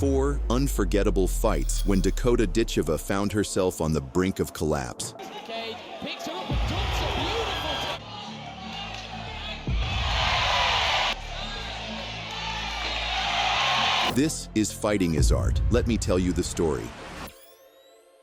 4 unforgettable fights when Dakota Ditcheva found herself on the brink of collapse. Cage picks her up and dumps it. Beautiful. This is Fighting is Art. Let me tell you the story.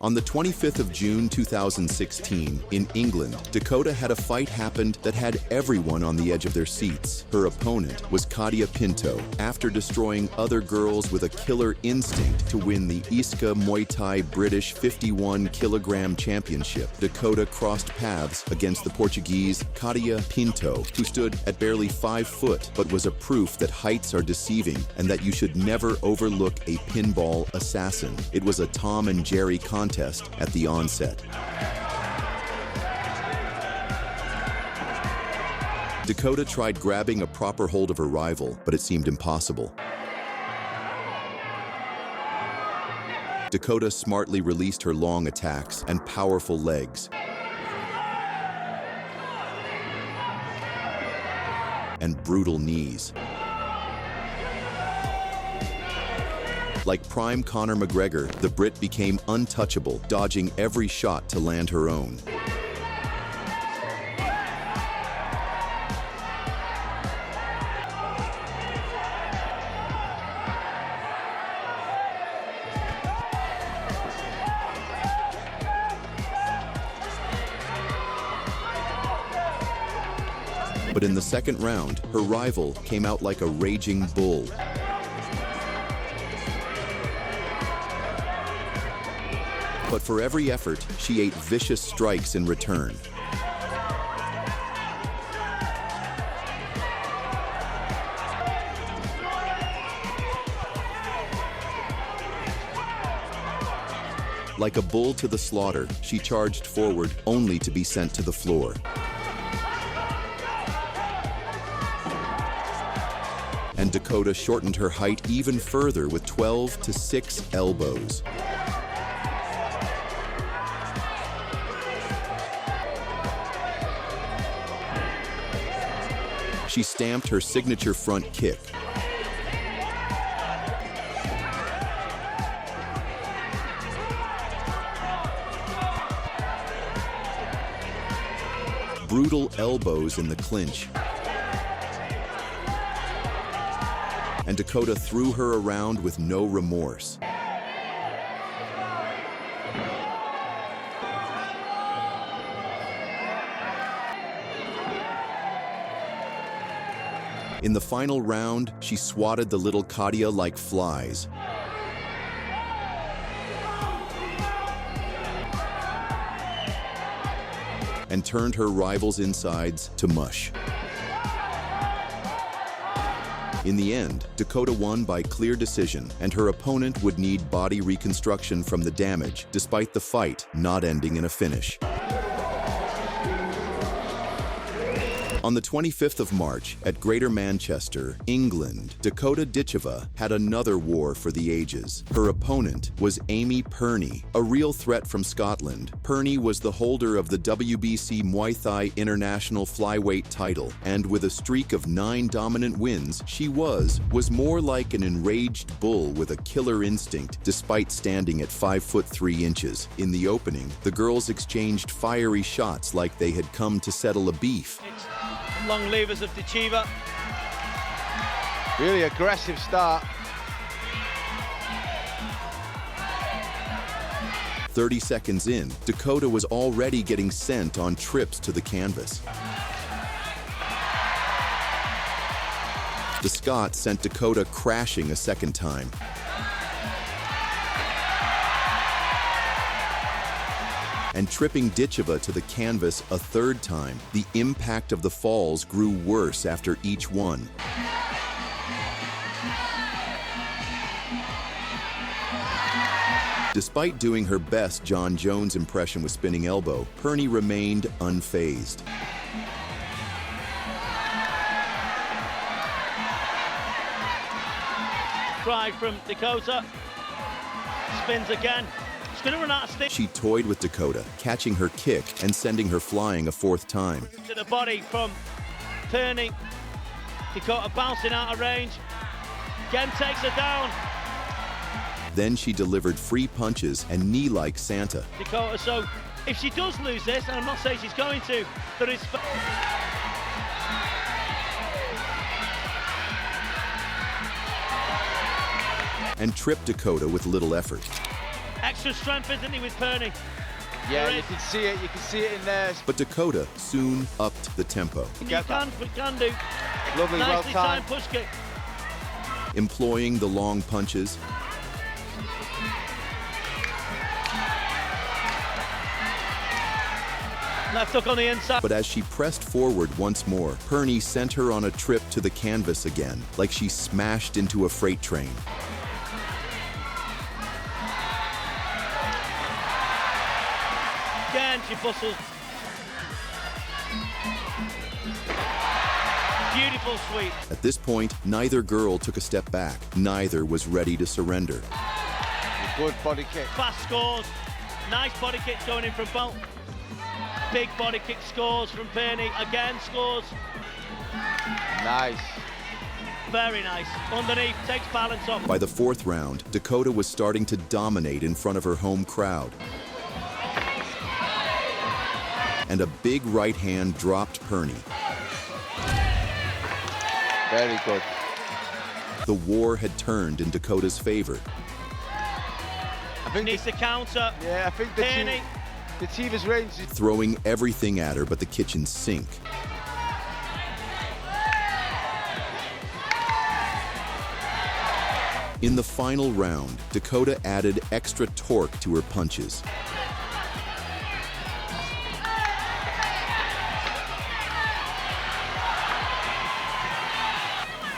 On the 25th of June 2016, in England, Dakota had a fight happened that had everyone on the edge of their seats. Her opponent was Katia Pinto. After destroying other girls with a killer instinct to win the ISKA Muay Thai British 51-kilogram championship, Dakota crossed paths against the Portuguese Katia Pinto, who stood at barely 5 foot, but was a proof that heights are deceiving and that you should never overlook a pinball assassin. It was a Tom and Jerry contest at the onset. Dakota tried grabbing a proper hold of her rival, but it seemed impossible. Dakota smartly released her long attacks and powerful legs, and brutal knees. Like prime Conor McGregor, the Brit became untouchable, dodging every shot to land her own. But in the second round, her rival came out like a raging bull. But for every effort, she ate vicious strikes in return. Like a bull to the slaughter, she charged forward only to be sent to the floor. And Dakota shortened her height even further with 12 to 6 elbows. She stamped her signature front kick. Brutal elbows in the clinch. And Dakota threw her around with no remorse. In the final round, she swatted the little Katia like flies. And turned her rival's insides to mush. In the end, Dakota won by clear decision, and her opponent would need body reconstruction from the damage, despite the fight not ending in a finish. On the 25th of March, at Greater Manchester, England, Dakota Ditcheva had another war for the ages. Her opponent was Amy Perie, a real threat from Scotland. Perie was the holder of the WBC Muay Thai International Flyweight title, and with a streak of 9 dominant wins, she was more like an enraged bull with a killer instinct, despite standing at 5 foot 3 inches. In the opening, the girls exchanged fiery shots like they had come to settle a beef. Long levers of Ditcheva. Really aggressive start. 30 seconds in, Dakota was already getting sent on trips to the canvas. The Scot sent Dakota crashing a second time. And tripping Ditcheva to the canvas a third time. The impact of the falls grew worse after each one. Despite doing her best John Jones impression with spinning elbow, Perie remained unfazed. Try from Dakota. Spins again. She's going to run out of steam. She toyed with Dakota, catching her kick and sending her flying a fourth time. To the body from Perie. Dakota bouncing out of range. Again takes her down. Then she delivered free punches and knee like Santa. Dakota, so if she does lose this, and I'm not saying she's going to, there is... And tripped Dakota with little effort. Extra strength, isn't he, with Perie? Yeah, you can see it in there. But Dakota soon upped the tempo. You can do. Lovely, well Nicely timed. timed push kick. Employing the long punches. Left hook on the inside. But as she pressed forward once more, Perie sent her on a trip to the canvas again, like she smashed into a freight train. Again, she bustles. Beautiful sweep. At this point, neither girl took a step back. Neither was ready to surrender. Good body kick. Fast scores. Nice body kicks going in from both. Big body kick scores from Perie. Again scores. Nice. Very nice. Underneath, takes balance off. By the fourth round, Dakota was starting to dominate in front of her home crowd. And a big right hand dropped Perie. Very good. The war had turned in Dakota's favor. I think Needs to counter. Yeah, I think Perie. Ditcheva's range is... Throwing everything at her but the kitchen sink. In the final round, Dakota added extra torque to her punches.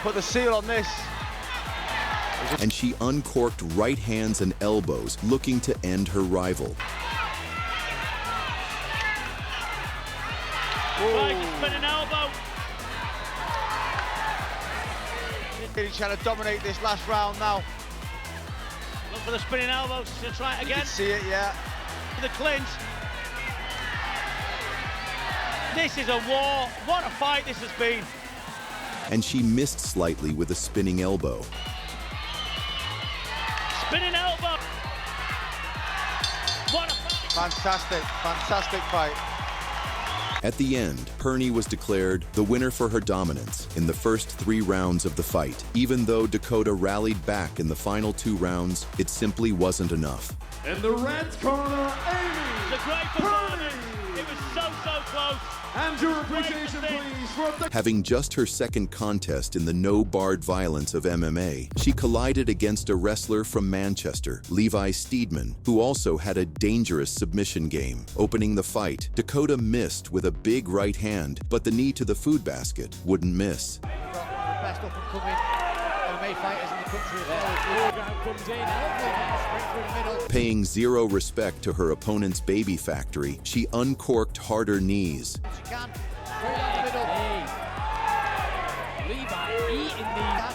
Put the seal on this. And she uncorked right hands and elbows, looking to end her rival. Right, to spin an elbow. Really trying to dominate this last round now. Look for the spinning elbows. She'll try it You again. can see it, yeah. The clinch. This is a war. What a fight this has been. And she missed slightly with a spinning elbow. Spinning elbow. What a fight. Fantastic fight. At the end, Perie was declared the winner for her dominance in the first 3 rounds of the fight. Even though Dakota rallied back in the final 2 rounds, it simply wasn't enough. In the red corner, Amy It's a great performance. It was so close. And your appreciation, please, for the... Having just her second contest in the no-barred violence of MMA, she collided against a wrestler from Manchester, Levi Steedman, who also had a dangerous submission game. Opening the fight, Dakota missed with a big right hand, but the knee to the food basket wouldn't miss. The best up-and-coming MMA fighters in the country. Comes in, straight through the middle. Paying zero respect to her opponent's baby factory, she uncorked harder knees. She can. Straight down the middle. Levi eating that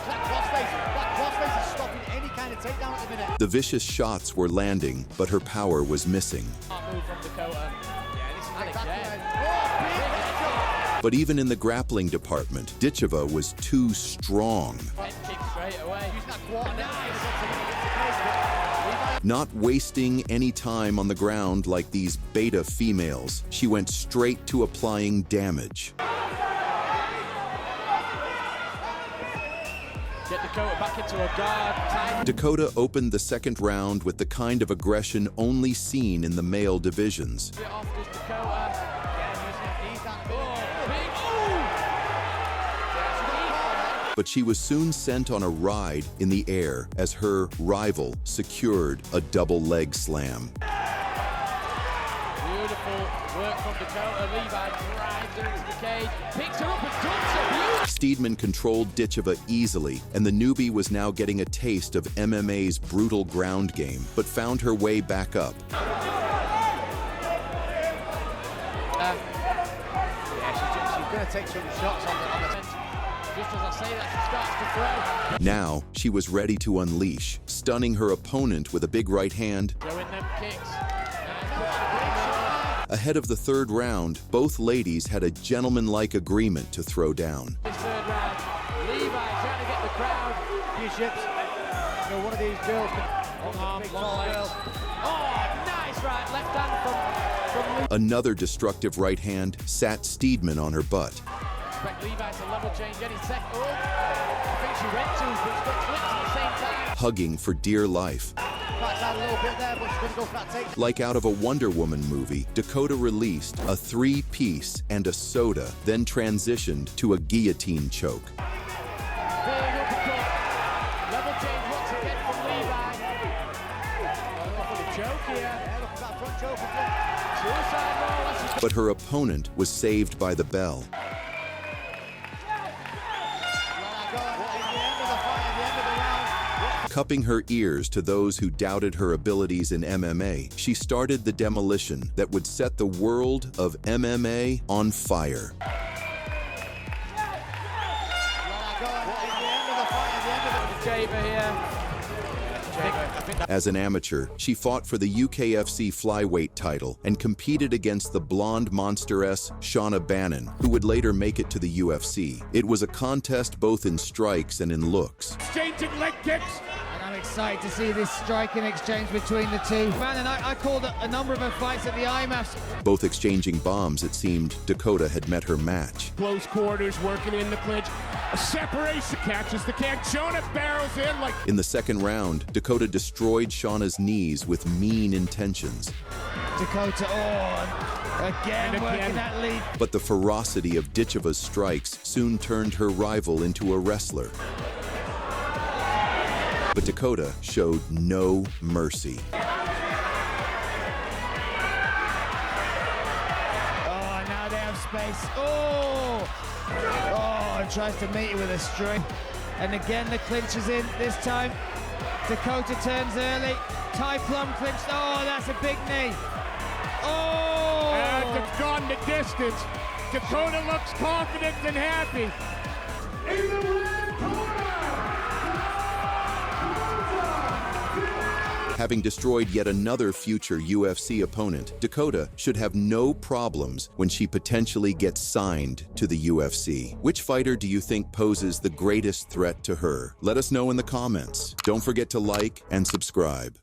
crossface is stopping any kind of takedown at the minute. The vicious shots were landing, but her power was missing. Move from Dakota. Yeah, this is again. But even in the grappling department, Ditcheva was too strong. Head kick straight away. Using that quarter. Not wasting any time on the ground like these beta females, she went straight to applying damage. Get Dakota back into a guard. Dakota opened the second round with the kind of aggression only seen in the male divisions. Get off this Dakota. But she was soon sent on a ride in the air as her rival secured a double leg slam. Beautiful work from Dakota. Levi drives her into the cage, picks her up and dumps her. Steedman controlled Ditcheva easily, and the newbie was now getting a taste of MMA's brutal ground game, but found her way back up. She's going to take some shots on the just as I say that, she starts to throw. Now, she was ready to unleash, stunning her opponent with a big right hand. Throwing them kicks. Ahead of the third round, both ladies had a gentlemanlike agreement to throw down. This third round, Levi trying to get the crowd. Few ships. So one of these girls can Long arm, long legs. Oh, nice right, left hand from Another destructive right hand sat Steedman on her butt. Expect Levi to level change any second. Oh, I think she went to, but she's got flips at the same time. Hugging for dear life. Backs out a little bit there, but she's going to go for that take. Like out of a Wonder Woman movie, Dakota released a 3-piece and a soda, then transitioned to a guillotine choke. Big uppercut. Level change once again from Levi. Going off with a choke here. Yeah, look at that front choke again. Suicide roll. But her opponent was saved by the bell. Cupping her ears to those who doubted her abilities in MMA, she started the demolition that would set the world of MMA on fire. Ditcheva here. As an amateur, she fought for the UKFC flyweight title and competed against the blonde monsteress Shauna Bannon, who would later make it to the UFC. It was a contest both in strikes and in looks. Exchanging leg kicks. And I'm excited to see this striking exchange between the two. Man, and I called a number of her fights at the IMAFs. Both exchanging bombs, it seemed Dakota had met her match. Close quarters, working in the clinch. A separation, catches the kick. Shauna barrels in like... In the second round, Dakota destroyed Shauna's knees with mean intentions. Dakota, again working that lead. But the ferocity of Ditcheva's strikes soon turned her rival into a wrestler. But Dakota showed no mercy. Oh, now they have space. And tries to meet you with a string. And again, the clinch is in this time. Dakota turns early. Tie plum clinch. Oh, that's a big knee. Oh! And it's gone the distance. Dakota looks confident and happy. In the red corner! Having destroyed yet another future UFC opponent, Dakota should have no problems when she potentially gets signed to the UFC. Which fighter do you think poses the greatest threat to her? Let us know in the comments. Don't forget to like and subscribe.